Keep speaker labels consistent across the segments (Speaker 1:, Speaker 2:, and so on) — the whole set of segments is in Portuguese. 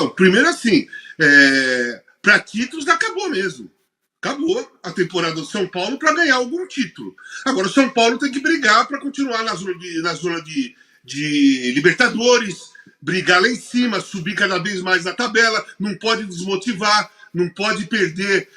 Speaker 1: Não, primeiro assim, para títulos acabou mesmo. Acabou a temporada do São Paulo para ganhar algum título. Agora o São Paulo tem que brigar para continuar na zona de Libertadores, brigar lá em cima, subir cada vez mais na tabela, não pode desmotivar, não pode perder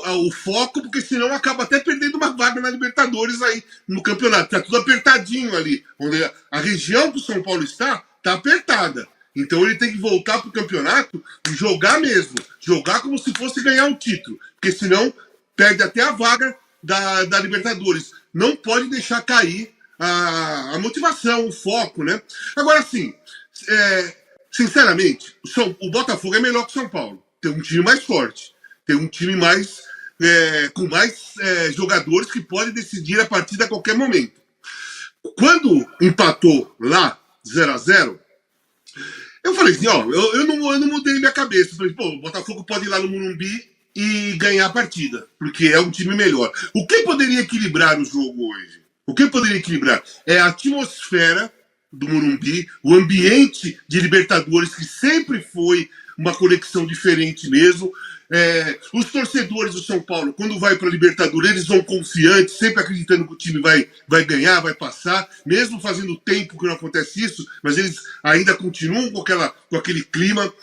Speaker 1: o foco, porque senão acaba até perdendo uma vaga na Libertadores aí no campeonato. Está tudo apertadinho ali. Onde a região que o São Paulo está apertada. Então ele tem que voltar para o campeonato e jogar mesmo. Jogar como se fosse ganhar um título. Porque senão perde até a vaga da Libertadores. Não pode deixar cair a motivação, o foco, né? Agora, sim, sinceramente, o Botafogo é melhor que o São Paulo. Tem um time mais forte. Tem um time mais com mais jogadores que podem decidir a partida a qualquer momento. Quando empatou lá, 0-0, eu falei assim, eu não mudei minha cabeça. Eu falei, o Botafogo pode ir lá no Morumbi e ganhar a partida, porque é um time melhor. O que poderia equilibrar o jogo hoje? O que poderia equilibrar? É a atmosfera do Morumbi, o ambiente de Libertadores, que sempre foi uma conexão diferente mesmo. Os torcedores do São Paulo, quando vai para a Libertadores, eles vão confiantes, sempre acreditando que o time vai ganhar, vai passar, mesmo fazendo tempo que não acontece isso, mas eles ainda continuam com aquele clima.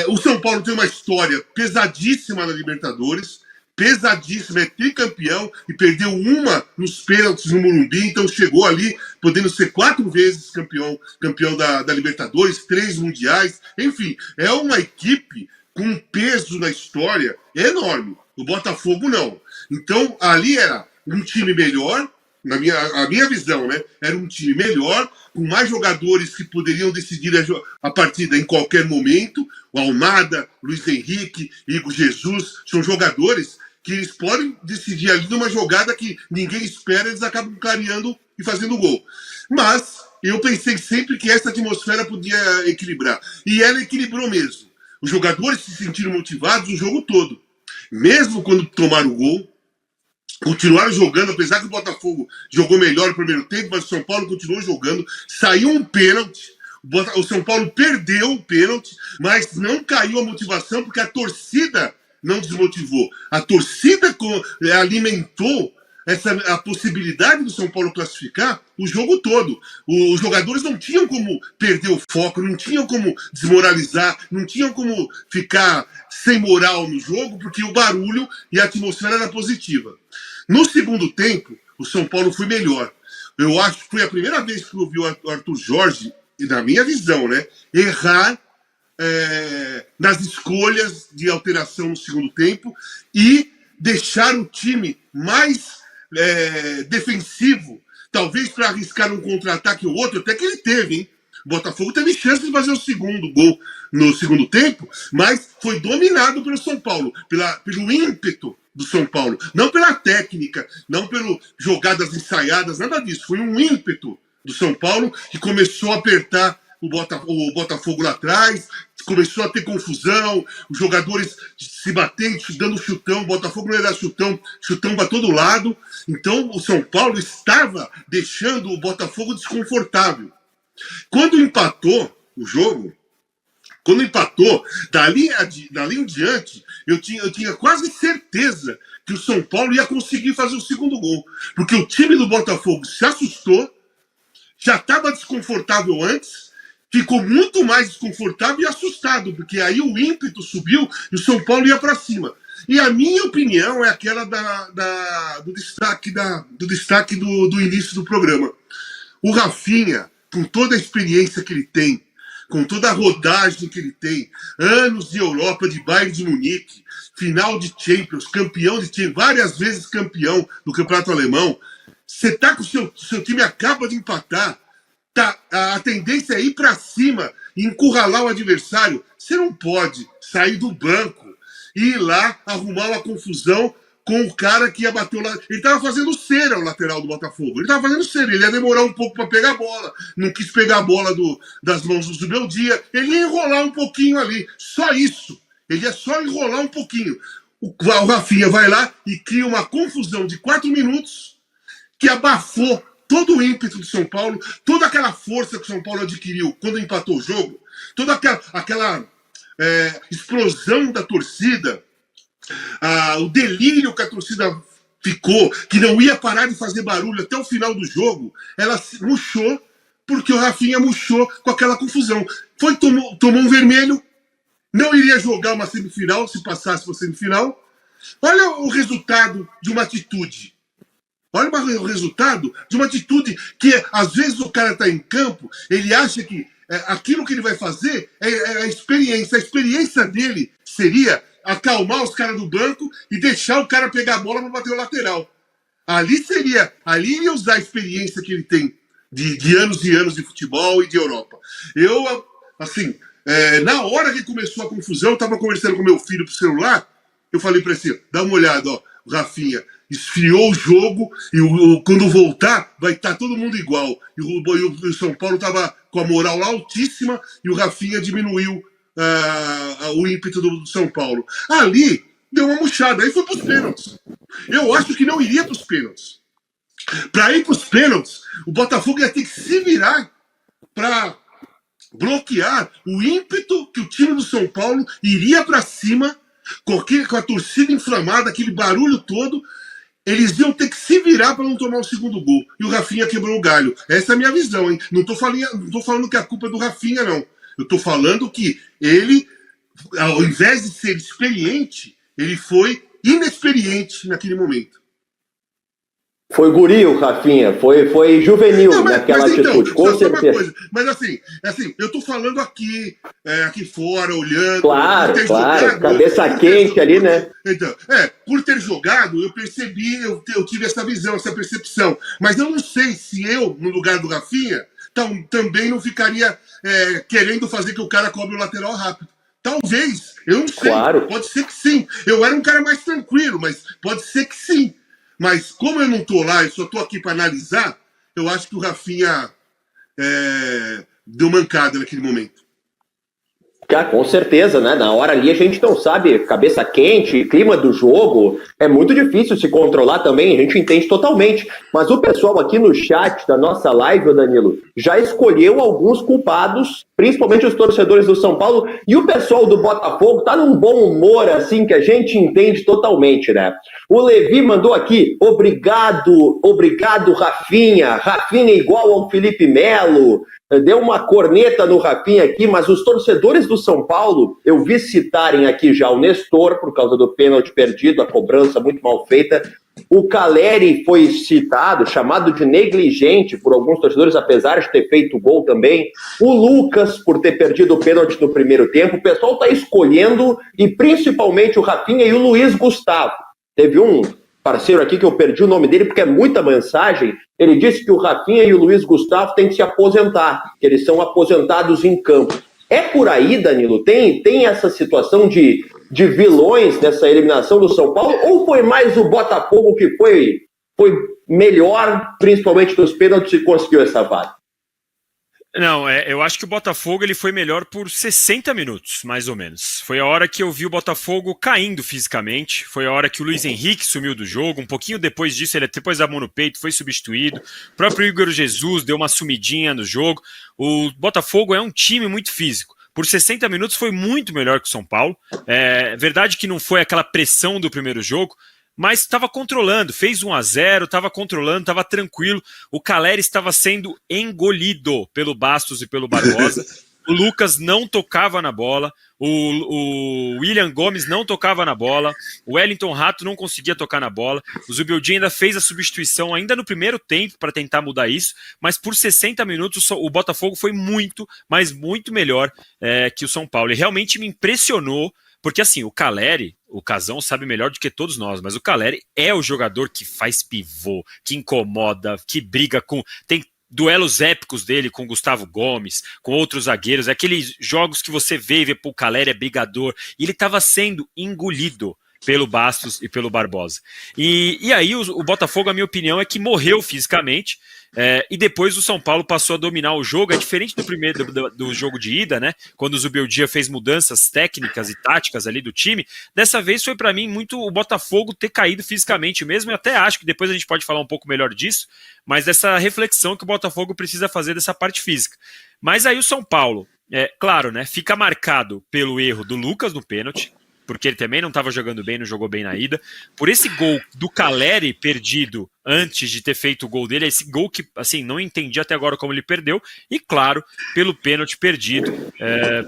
Speaker 1: O São Paulo tem uma história pesadíssima na Libertadores, pesadíssima, é tricampeão e perdeu uma nos pênaltis no Morumbi, então chegou ali podendo ser 4 vezes campeão da Libertadores, 3 mundiais, enfim, é uma equipe com um peso na história enorme. O Botafogo não. Então ali era um time melhor, a minha visão, né? Era um time melhor, com mais jogadores que poderiam decidir a partida em qualquer momento. O Almada, Luiz Henrique, Igor Jesus, são jogadores que eles podem decidir ali numa jogada que ninguém espera, eles acabam clareando e fazendo gol. Mas eu pensei sempre que essa atmosfera podia equilibrar. E ela equilibrou mesmo. Os jogadores se sentiram motivados o jogo todo. Mesmo quando tomaram o gol, continuaram jogando, apesar que o Botafogo jogou melhor no primeiro tempo, mas o São Paulo continuou jogando. Saiu um pênalti. O São Paulo perdeu o pênalti, mas não caiu a motivação porque a torcida não desmotivou. A torcida alimentou a possibilidade do São Paulo classificar o jogo todo. Os jogadores não tinham como perder o foco, não tinham como desmoralizar, não tinham como ficar sem moral no jogo, porque o barulho e a atmosfera era positiva. No segundo tempo, o São Paulo foi melhor. Eu acho que foi a primeira vez que eu vi o Arthur Jorge, e na minha visão, né, errar nas escolhas de alteração no segundo tempo e deixar o time mais defensivo, talvez para arriscar um contra-ataque ou outro, até que ele teve, hein? O Botafogo teve chance de fazer o segundo gol no segundo tempo, mas foi dominado pelo São Paulo, pelo ímpeto do São Paulo, não pela técnica, não pelas jogadas ensaiadas, nada disso. Foi um ímpeto do São Paulo que começou a apertar o Botafogo lá atrás, começou a ter confusão, os jogadores se batendo, dando chutão, o Botafogo não ia dar chutão para todo lado. Então o São Paulo estava deixando o Botafogo desconfortável. Quando empatou o jogo, dali em diante, eu tinha quase certeza que o São Paulo ia conseguir fazer o segundo gol, porque o time do Botafogo se assustou, já estava desconfortável antes, ficou muito mais desconfortável e assustado, porque aí o ímpeto subiu e o São Paulo ia para cima. E a minha opinião é aquela do destaque do início do programa. O Rafinha, com toda a experiência que ele tem, com toda a rodagem que ele tem, anos de Europa, de Bayern de Munique, final de Champions, campeão de Champions, várias vezes campeão do Campeonato Alemão, você tá com o seu time acaba de empatar, a tendência é ir para cima e encurralar o adversário. Você não pode sair do banco e ir lá arrumar uma confusão com o cara que ia bater o lado. Ele estava fazendo cera o lateral do Botafogo. Ele estava fazendo cera. Ele ia demorar um pouco para pegar a bola. Não quis pegar a bola das mãos do Zubeldia. Ele ia enrolar um pouquinho ali. Só isso. Ele ia só enrolar um pouquinho. O Rafinha vai lá e cria uma confusão de 4 minutos que abafou todo o ímpeto do São Paulo, toda aquela força que o São Paulo adquiriu quando empatou o jogo, toda aquela explosão da torcida, o delírio que a torcida ficou, que não ia parar de fazer barulho até o final do jogo, ela murchou, porque o Rafinha murchou com aquela confusão. Tomou um vermelho, não iria jogar uma semifinal, se passasse para a semifinal. Olha o resultado de uma atitude. Olha o resultado de uma atitude que, às vezes, o cara está em campo, ele acha que aquilo que ele vai fazer é a experiência. A experiência dele seria acalmar os caras do banco e deixar o cara pegar a bola para bater o lateral. Ali iria usar a experiência que ele tem de anos e anos de futebol e de Europa. Eu, assim, na hora que começou a confusão, eu estava conversando com meu filho pro celular, eu falei para ele, dá uma olhada, ó, o Rafinha esfriou o jogo e quando voltar vai estar todo mundo igual. E o São Paulo estava com a moral altíssima e o Rafinha diminuiu o ímpeto do São Paulo. Ali deu uma murchada, aí foi para os pênaltis. Eu acho que não iria para os pênaltis. Para ir para os pênaltis, o Botafogo ia ter que se virar para bloquear o ímpeto que o time do São Paulo iria para cima com a torcida inflamada, aquele barulho todo. Eles iam ter que se virar para não tomar o segundo gol. E o Rafinha quebrou o galho. Essa é a minha visão, hein? Não tô falando que a culpa é do Rafinha, não. Eu tô falando que ele, ao invés de ser experiente, ele foi inexperiente naquele momento.
Speaker 2: Foi guri o Rafinha, foi juvenil naquela atitude, com certeza.
Speaker 1: Coisa. Mas assim, eu tô falando aqui fora, olhando.
Speaker 2: Claro, cabeça quente ali, né?
Speaker 1: Então, por ter jogado, eu percebi, eu tive essa visão, essa percepção. Mas eu não sei se eu, no lugar do Rafinha, também não ficaria querendo fazer que o cara cobre o lateral rápido. Talvez, eu não sei.
Speaker 2: Claro.
Speaker 1: Pode ser que sim. Eu era um cara mais tranquilo, mas pode ser que sim. Mas como eu não tô lá, eu só tô aqui para analisar, eu acho que o Rafinha deu mancada naquele momento.
Speaker 2: Com certeza, né? Na hora ali a gente não sabe, cabeça quente, clima do jogo, é muito difícil se controlar também, a gente entende totalmente. Mas o pessoal aqui no chat da nossa live, Danilo, já escolheu alguns culpados, principalmente os torcedores do São Paulo, e o pessoal do Botafogo tá num bom humor, assim, que a gente entende totalmente, né? O Levi mandou aqui, obrigado, Rafinha. Rafinha igual ao Felipe Melo. Deu uma corneta no Rafinha aqui, mas os torcedores do São Paulo, eu vi citarem aqui já o Nestor, por causa do pênalti perdido, a cobrança muito mal feita. O Caleri foi citado, chamado de negligente por alguns torcedores, apesar de ter feito o gol também. O Lucas, por ter perdido o pênalti no primeiro tempo. O pessoal está escolhendo, e principalmente o Rafinha e o Luiz Gustavo. Teve um parceiro aqui que eu perdi o nome dele porque é muita mensagem. Ele disse que o Rafinha e o Luiz Gustavo têm que se aposentar, que eles são aposentados em campo. É por aí, Danilo? Tem essa situação de vilões nessa eliminação do São Paulo? Ou foi mais o Botafogo que foi melhor, principalmente nos pênaltis, e conseguiu essa vaga?
Speaker 3: Não, eu acho que o Botafogo ele foi melhor por 60 minutos, mais ou menos. Foi a hora que eu vi o Botafogo caindo fisicamente, foi a hora que o Luiz Henrique sumiu do jogo, um pouquinho depois disso, ele depois da mão no peito, foi substituído. O próprio Igor Jesus deu uma sumidinha no jogo. O Botafogo é um time muito físico. Por 60 minutos foi muito melhor que o São Paulo. É verdade que não foi aquela pressão do primeiro jogo, mas estava controlando, fez 1-0, estava controlando, estava tranquilo. O Caleri estava sendo engolido pelo Bastos e pelo Barbosa. O Lucas não tocava na bola, o William Gomes não tocava na bola, o Wellington Rato não conseguia tocar na bola. O Zubeldia ainda fez a substituição ainda no primeiro tempo para tentar mudar isso, mas por 60 minutos o Botafogo foi muito, mas muito melhor que o São Paulo. E realmente me impressionou, porque assim, o Caleri, o Casão sabe melhor do que todos nós, mas o Caleri é o jogador que faz pivô, que incomoda, que briga com... Tem duelos épicos dele com Gustavo Gomes, com outros zagueiros, aqueles jogos que você vê pô, o Caleri é brigador, e ele estava sendo engolido pelo Bastos e pelo Barbosa. E aí o Botafogo, a minha opinião, é que morreu fisicamente, e depois o São Paulo passou a dominar o jogo. É diferente do primeiro do jogo de ida, né? Quando o Zubeldia fez mudanças técnicas e táticas ali do time. Dessa vez foi para mim muito o Botafogo ter caído fisicamente mesmo. Eu até acho que depois a gente pode falar um pouco melhor disso, mas dessa reflexão que o Botafogo precisa fazer dessa parte física. Mas aí o São Paulo Claro, né? Fica marcado pelo erro do Lucas no pênalti, porque ele também não estava jogando bem, não jogou bem na ida. Por esse gol do Caleri perdido antes de ter feito o gol dele, esse gol que, assim, não entendi até agora como ele perdeu, e claro, pelo pênalti perdido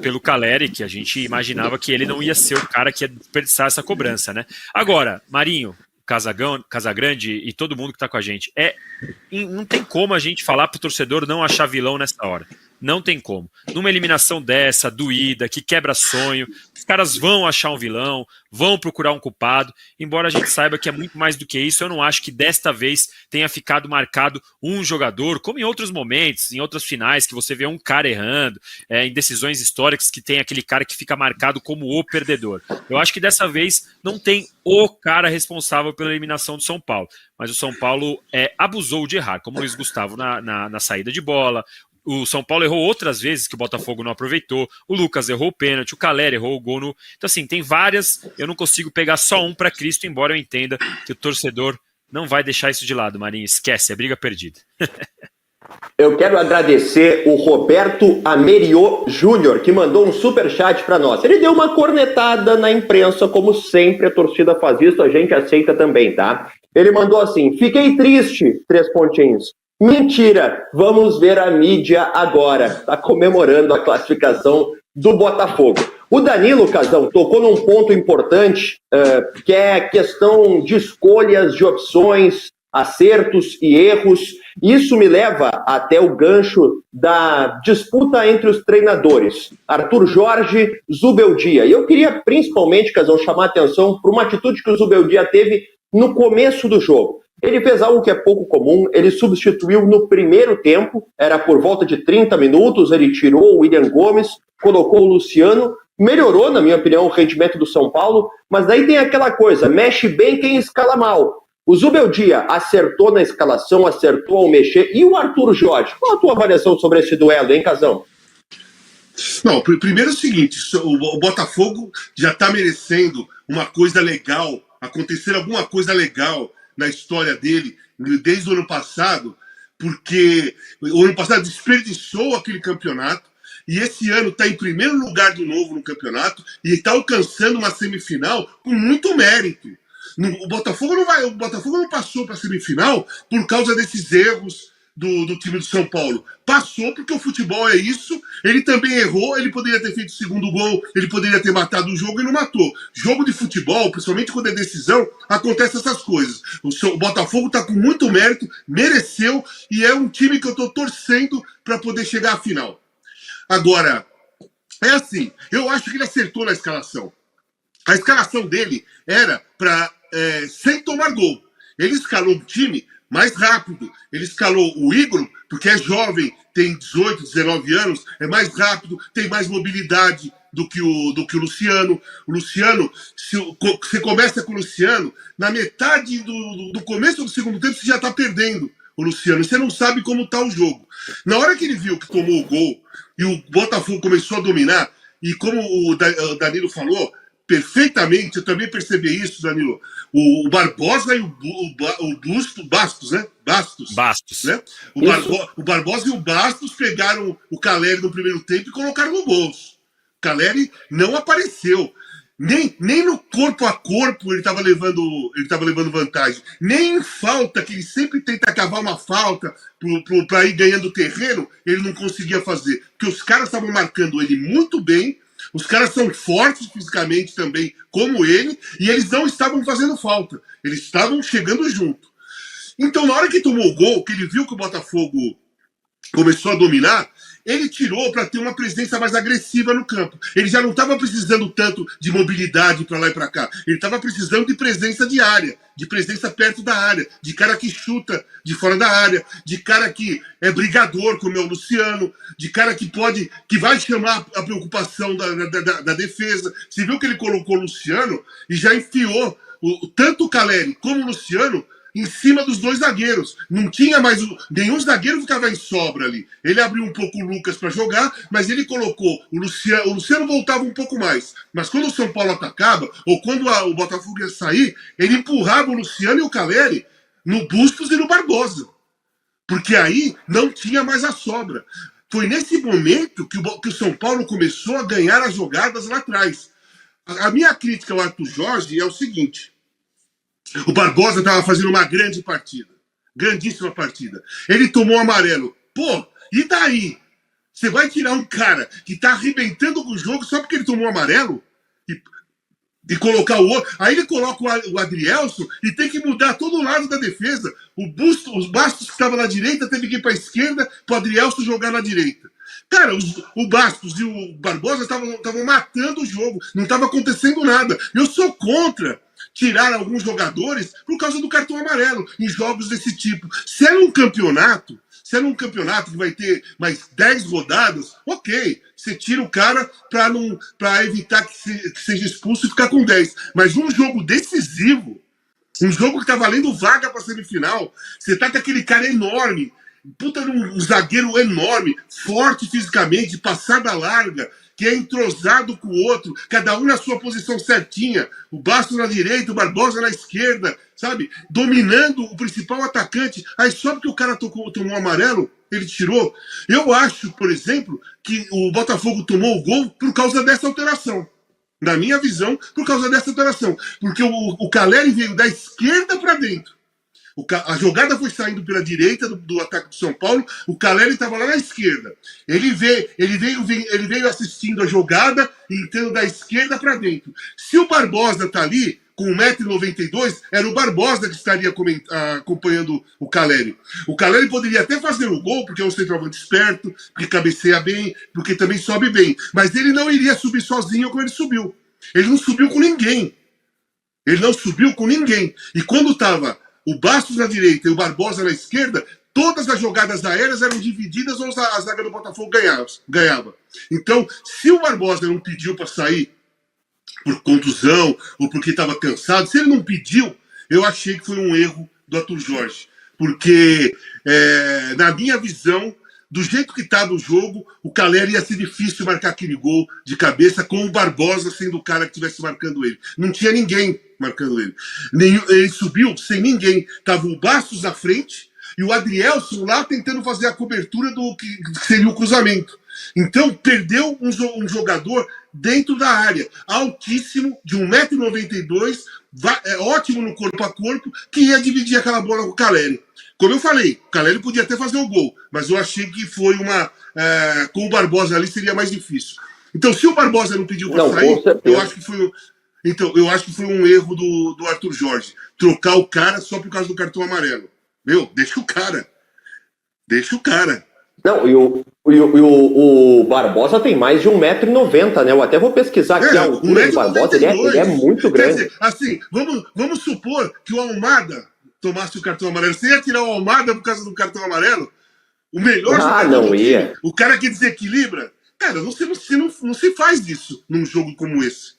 Speaker 3: pelo Caleri, que a gente imaginava que ele não ia ser o cara que ia desperdiçar essa cobrança, né? Agora, Marinho, Casagrande e todo mundo que tá com a gente, não tem como a gente falar pro torcedor não achar vilão nessa hora. Não tem como. Numa eliminação dessa, doída, que quebra sonho, os caras vão achar um vilão, vão procurar um culpado, embora a gente saiba que é muito mais do que isso. Eu não acho que desta vez tenha ficado marcado um jogador, como em outros momentos, em outras finais, que você vê um cara errando, em decisões históricas que tem aquele cara que fica marcado como o perdedor. Eu acho que dessa vez não tem o cara responsável pela eliminação do São Paulo, mas o São Paulo abusou de errar, como o Luiz Gustavo na saída de bola. O São Paulo errou outras vezes que o Botafogo não aproveitou. O Lucas errou o pênalti, o Caleri errou o gol no... Então, assim, tem várias. Eu não consigo pegar só um para Cristo, embora eu entenda que o torcedor não vai deixar isso de lado, Marinho. Esquece, é briga perdida.
Speaker 2: Eu quero agradecer o Roberto Amerio Júnior, que mandou um superchat para nós. Ele deu uma cornetada na imprensa, como sempre a torcida faz isso, a gente aceita também, tá? Ele mandou assim: fiquei triste, 3 pontinhos. Mentira, vamos ver a mídia agora. Está comemorando a classificação do Botafogo. O Danilo, Casão, tocou num ponto importante, que é a questão de escolhas, de opções, acertos e erros. Isso me leva até o gancho da disputa entre os treinadores, Arthur Jorge, Zubeldia. E eu queria principalmente, Casão, chamar a atenção para uma atitude que o Zubeldia teve no começo do jogo. Ele fez algo que é pouco comum, ele substituiu no primeiro tempo, era por volta de 30 minutos, ele tirou o William Gomes, colocou o Luciano, melhorou, na minha opinião, o rendimento do São Paulo, mas daí tem aquela coisa, mexe bem quem escala mal. O Zubeldia acertou na escalação, acertou ao mexer, e o Arthur Jorge? Qual a tua avaliação sobre esse duelo, hein, Casão?
Speaker 1: Não, primeiro é o seguinte, o Botafogo já está merecendo uma coisa legal, acontecer alguma coisa legal na história dele, desde o ano passado, porque o ano passado desperdiçou aquele campeonato, e esse ano está em primeiro lugar de novo no campeonato, e está alcançando uma semifinal com muito mérito. O Botafogo não passou para a semifinal por causa desses erros do time do São Paulo. Passou porque o futebol é isso. Ele também errou, ele poderia ter feito o segundo gol, ele poderia ter matado o jogo e não matou. Jogo de futebol, principalmente quando é decisão, acontece essas coisas. O Botafogo está com muito mérito, mereceu, e é um time que eu estou torcendo para poder chegar à final. Agora, é assim, eu acho que ele acertou na escalação. A escalação dele era para sem tomar gol. Ele escalou um time mais rápido. Ele escalou o Igor, porque é jovem, tem 18, 19 anos, é mais rápido, tem mais mobilidade do que o Luciano. O Luciano, se você começa com o Luciano, na metade do começo do segundo tempo você já está perdendo o Luciano. Você não sabe como está o jogo. Na hora que ele viu que tomou o gol e o Botafogo começou a dominar, e como o Danilo falou, perfeitamente, eu também percebi isso, Danilo. O Barbosa e o Bastos, né? Bastos. Né? O Barbosa e o Bastos pegaram o Caleri no primeiro tempo e colocaram no bolso. O Caleri não apareceu. Nem no corpo a corpo ele estava levando vantagem. Nem em falta, que ele sempre tenta cavar uma falta para ir ganhando terreno, ele não conseguia fazer. Porque os caras estavam marcando ele muito bem. Os caras são fortes fisicamente também, como ele, e eles não estavam fazendo falta. Eles estavam chegando junto. Então, na hora que tomou o gol, que ele viu que o Botafogo começou a dominar, ele tirou para ter uma presença mais agressiva no campo. Ele já não estava precisando tanto de mobilidade para lá e para cá. Ele estava precisando de presença de área, de presença perto da área, de cara que chuta de fora da área, de cara que é brigador, como é o Luciano, de cara que vai chamar a preocupação da defesa. Você viu que ele colocou o Luciano e já enfiou tanto o Caleri como o Luciano em cima dos dois zagueiros. Não tinha mais... Nenhum zagueiro ficava em sobra ali. Ele abriu um pouco o Lucas para jogar, mas ele colocou o Luciano. O Luciano voltava um pouco mais. Mas quando o São Paulo atacava, ou quando o Botafogo ia sair, ele empurrava o Luciano e o Caleri no Bustos e no Barbosa. Porque aí não tinha mais a sobra. foi nesse momento que o São Paulo começou a ganhar as jogadas lá atrás. A minha crítica ao Arthur Jorge é o seguinte: o Barbosa estava fazendo uma grande partida, grandíssima partida. Ele tomou amarelo. Pô, e daí? Você vai tirar um cara que tá arrebentando com o jogo só porque ele tomou amarelo? E colocar o outro. Aí ele coloca o Adrielson e tem que mudar todo o lado da defesa. Os Bastos que estavam na direita teve que ir para a esquerda para o Adrielson jogar na direita. Cara, o Bastos e o Barbosa estavam matando o jogo. Não estava acontecendo nada. Eu sou contra tirar alguns jogadores por causa do cartão amarelo em jogos desse tipo. Se é um campeonato que vai ter mais 10 rodadas, ok, você tira o cara para evitar que seja expulso e ficar com 10. Mas um jogo decisivo, um jogo que tá valendo vaga para semifinal, você tá com aquele cara enorme, um zagueiro enorme, forte fisicamente, passada larga, que é entrosado com o outro, cada um na sua posição certinha, o Bastos na direita, o Barbosa na esquerda, sabe? Dominando o principal atacante. Aí só porque o cara tomou amarelo, ele tirou. Eu acho, por exemplo, que o Botafogo tomou o gol por causa dessa alteração. Na minha visão, por causa dessa alteração. Porque o Caleri veio da esquerda para dentro. A jogada foi saindo pela direita do ataque do São Paulo, o Caleri estava lá na esquerda. Ele veio assistindo a jogada e entrando da esquerda para dentro. Se o Barbosa está ali, com 1,92 m, era o Barbosa que estaria acompanhando o Caleri. O Caleri poderia até fazer o gol, porque é um centroavante esperto, porque cabeceia bem, porque também sobe bem. Mas ele não iria subir sozinho como ele subiu. Ele não subiu com ninguém. E quando estava o Bastos na direita e o Barbosa na esquerda, todas as jogadas aéreas eram divididas ou a zaga do Botafogo ganhava. Então, se o Barbosa não pediu para sair por contusão ou porque estava cansado, se ele não pediu, eu achei que foi um erro do Arthur Jorge. Porque, na minha visão, do jeito que estava o jogo, o Caleri ia ser difícil marcar aquele gol de cabeça com o Barbosa sendo o cara que estivesse marcando ele. Não tinha ninguém marcando ele. Ele subiu sem ninguém. Tava o Bastos na frente e o Adrielson lá tentando fazer a cobertura do que seria o cruzamento. Então, perdeu um jogador dentro da área, altíssimo, de 1,92 m, ótimo no corpo a corpo, que ia dividir aquela bola com o Caleri. Como eu falei, o Caleri podia até fazer o gol, mas eu achei que foi com o Barbosa ali seria mais difícil. Então, se o Barbosa não pediu para sair, eu acho que foi um erro do Arthur Jorge. Trocar o cara só por causa do cartão amarelo. Deixa o cara.
Speaker 2: Não, e o Barbosa tem mais de 1,90 m, né? Eu até vou pesquisar aqui a altura do Barbosa, ele é muito grande.
Speaker 1: Quer dizer, assim, vamos supor que o Almada tomasse o cartão amarelo. Você ia tirar o Almada por causa do cartão amarelo? O melhor jogador
Speaker 2: não ia.
Speaker 1: O cara que desequilibra. Cara, não se faz isso num jogo como esse.